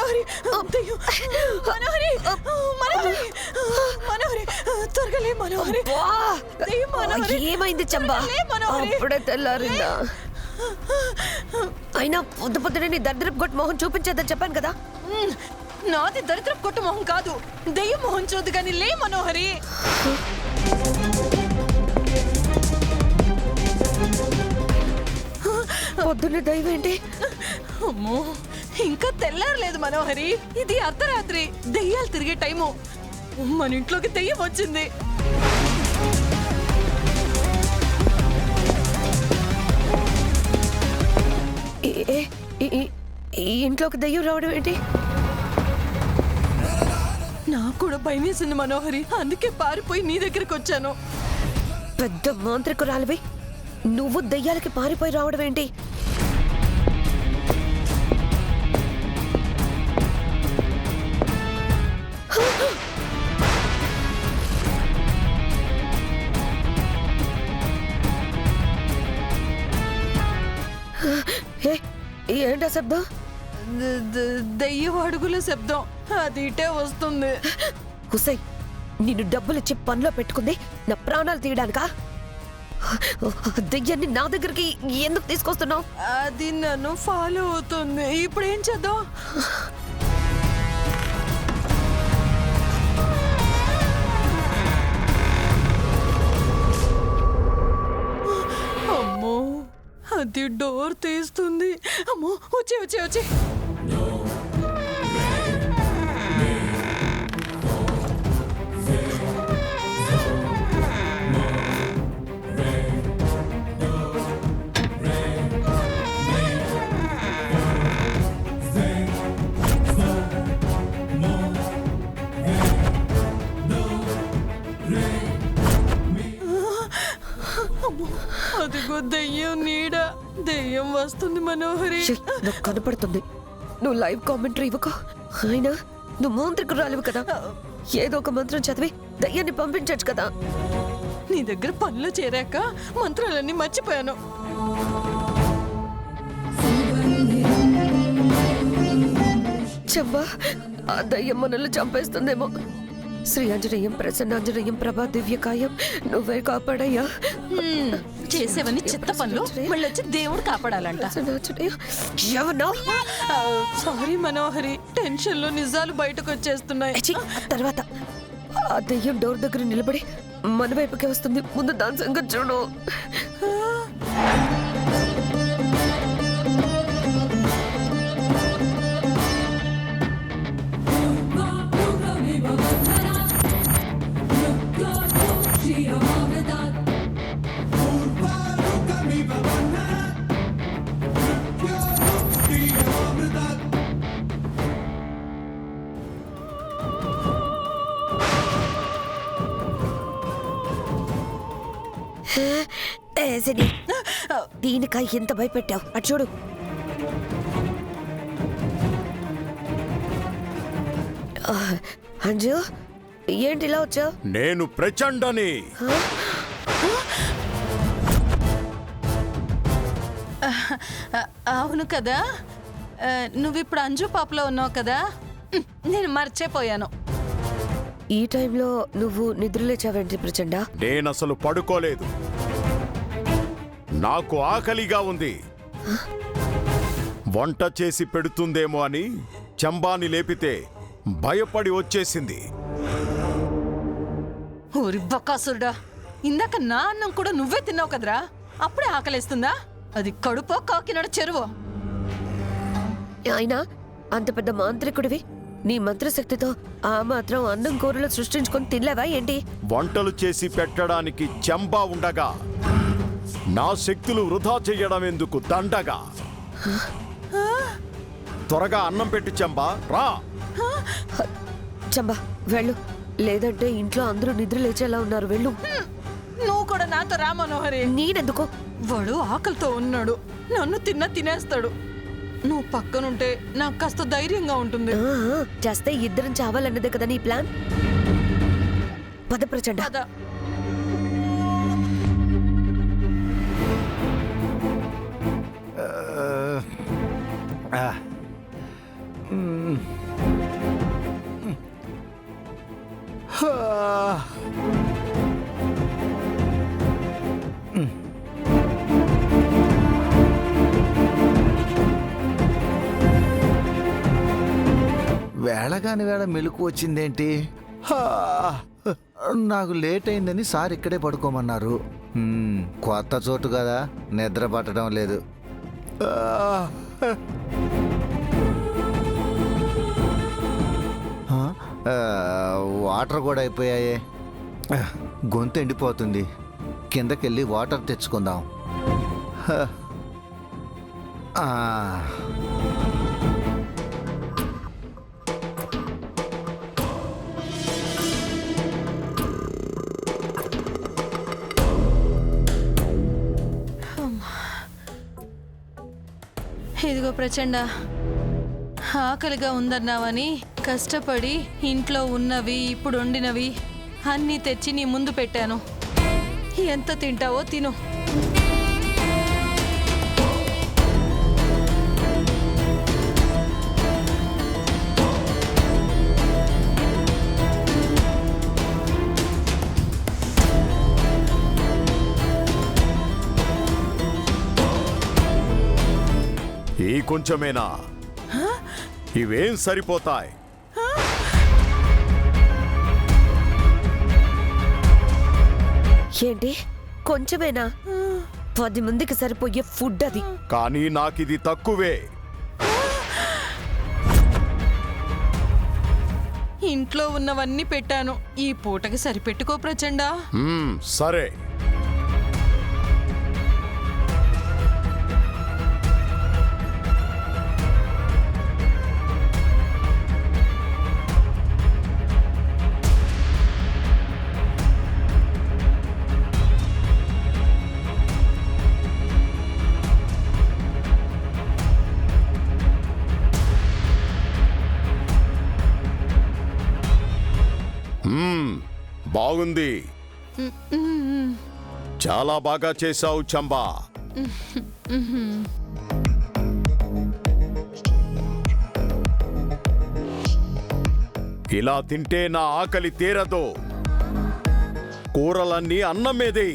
మనోహరి దయ్యం మనోహరి మనోహరి మనోహరి త్వరగా లే మనోహరి దయ్యం మనోహరి ఏమైంది చంబా అప్పుడే తెల్లారిందా అయినా పొద్దు పొద్దునే నీ దరిద్రపు కొట్టు మొహం చూపించేద్దని చెప్పాను కదా నాది దరిద్రపు కొట్టు మొహం కాదు దయ్యం మొహం చూద్దు కానీ లే మనోహరి పొద్దున్నే దయ్యం ఏంటి అమ్మో ఇంకా తెల్లారలేదు మనోహరి ఇది అర్ధరాత్రి దెయ్యాలు తిరిగే టైము మన ఇంట్లోకి దెయ్యం వచ్చింది ఈ ఇంట్లోకి దయ్యం రావడం ఏంటి నాకు కూడా భయం వేసింది మనోహరి అందుకే పారిపోయి నీ దగ్గరికి వచ్చాను పెద్ద మాంత్రికురాలివి నువ్వు దయ్యాలకి పారిపోయి రావడం ఏంటి ఏంటా శబ్దం దెయ్యం అడుగుల శబ్దం అది ఇటే వస్తుంది హుసై నిన్ను డబ్బులిచ్చి పనిలో పెట్టుకుంది నా ప్రాణాలు తీయడానికా దెయ్యాన్ని నా దగ్గరికి ఎందుకు తీసుకొస్తున్నావు అది నన్ను ఫాలో అవుతుంది ఇప్పుడు ఏం చేద్దాం అమ్మో అది డోర్ తీస్తుంది అమ్మో వచ్చే వచ్చే వచ్చే అదిగో దెయ్యం నీడ దెయ్యం వస్తుంది మనోహరి నాకు కనపడుతుంది నువ్వు లైవ్ కామెంటరీ ఇవ్వకు అయినా నువ్వు మాంత్రికురాలివి కదా ఏదో ఒక మంత్రం చదివి దయ్యాన్ని పంపించచ్చు కదా నీ దగ్గర పనిలో చేరాక మంత్రాలన్నీ మర్చిపోయాను చెవ్వా ఆ దయ్యం మనల్ని చంపేస్తుందేమో శ్రీ ఆంజనేయం ప్రసన్నాంజనేయం ప్రభా దివ్యకాయం నువ్వే కాపాడయ్యా చేసేవన్నీ చిత్త పనులు మళ్ళీ వచ్చి దేవుడు కాపాడాలంట సారీ మనోహరి టెన్షన్ లో నిజాలు బయటకు వచ్చేస్తున్నాయి తర్వాత ఆ దెయ్యం డోర్ దగ్గర నిలబడి మన వైపుకే వస్తుంది ముందు దాని సంగతి చూడు దీనికాయ ఎంత భయపెట్టావు అటు చూడు అంజు ఏంటి ఇలా వచ్చావు నేను ప్రచండని అవును కదా నువ్విప్పుడు అంజు పాపలో ఉన్నావు కదా నేను మర్చిపోయాను ఈ టైంలో నువ్వు నిద్రలేచావేంటి ప్రచండ నేనసలు పడుకోలేదు నాకు ఆకలిగా ఉంది వంట చేసి పెడుతుందేమో అని చంబాని లేపితే భయపడి వచ్చేసింది ఊరి బకాసురుడా ఇందాక నా అన్నం కూడా నువ్వే తిన్నావు కదరా అప్పుడే ఆకలేస్తుందా అది కడుపో కాకినాడ చెరువు అయినా అంత పెద్ద మాంత్రికుడివి నీ మంత్రశక్తితో ఆ మాత్రం అన్నం కూరలు సృష్టించుకొని తినలేవా ఏంటి వంటలు చేసి పెట్టడానికి చంబా ఉండగా నా శక్తులు వృధా చెయ్యడం ఎందుకు దండగా త్వరగా అన్నం పెట్టి చంబా రా చంబా వెళ్ళు లేదంటే ఇంట్లో అందరూ నిద్ర లేచేలా ఉన్నారు వెళ్ళు నువ్వు కూడా నాతో రా మనోహరి నేనెందుకు వాడు ఆకలితో ఉన్నాడు నన్ను తినేస్తాడు నువ్వు పక్కనుంటే నాకు కాస్త ధైర్యంగా ఉంటుంది చేస్తే ఇద్దరం చావాలన్నదే కదా నీ ప్లాన్ పద ప్రచండ వేళగాని వేళ మెలకు వచ్చిందేంటి? నాకు లేట్ అయిందని సార్ ఇక్కడే పడుకోమన్నారు. కొత్త చోటు కదా, నిద్ర పట్టడం లేదు. వాటర్ కూడా అయిపోయాయే. గొంతు ఎండిపోతుంది. కిందకెళ్ళి వాటర్ తెచ్చుకుందాం. ఇదిగో ప్రచండ, ఆకలిగా ఉందన్నావని కష్టపడి ఇంట్లో ఉన్నవి ఇప్పుడు వండినవి అన్నీ తెచ్చి నీ ముందు పెట్టాను. ఎంత తింటావో తిను. ఈ కొంచెమేనా? ఇవేం సరిపోతాయి? ఏంటి కొంచెమేనా? 10 మందికి సరిపోయే ఫుడ్ అది. కానీ నాకిది తక్కువే. ఇంట్లో ఉన్నవన్నీ పెట్టాను. ఈ పూటకి సరిపెట్టుకో ప్రచండా. సరే. బాగుంది. చాలా బాగా చేశావు చంబా. ఇలా తింటే నా ఆకలి తీరదు. కూరలన్నీ అన్నం మీదే.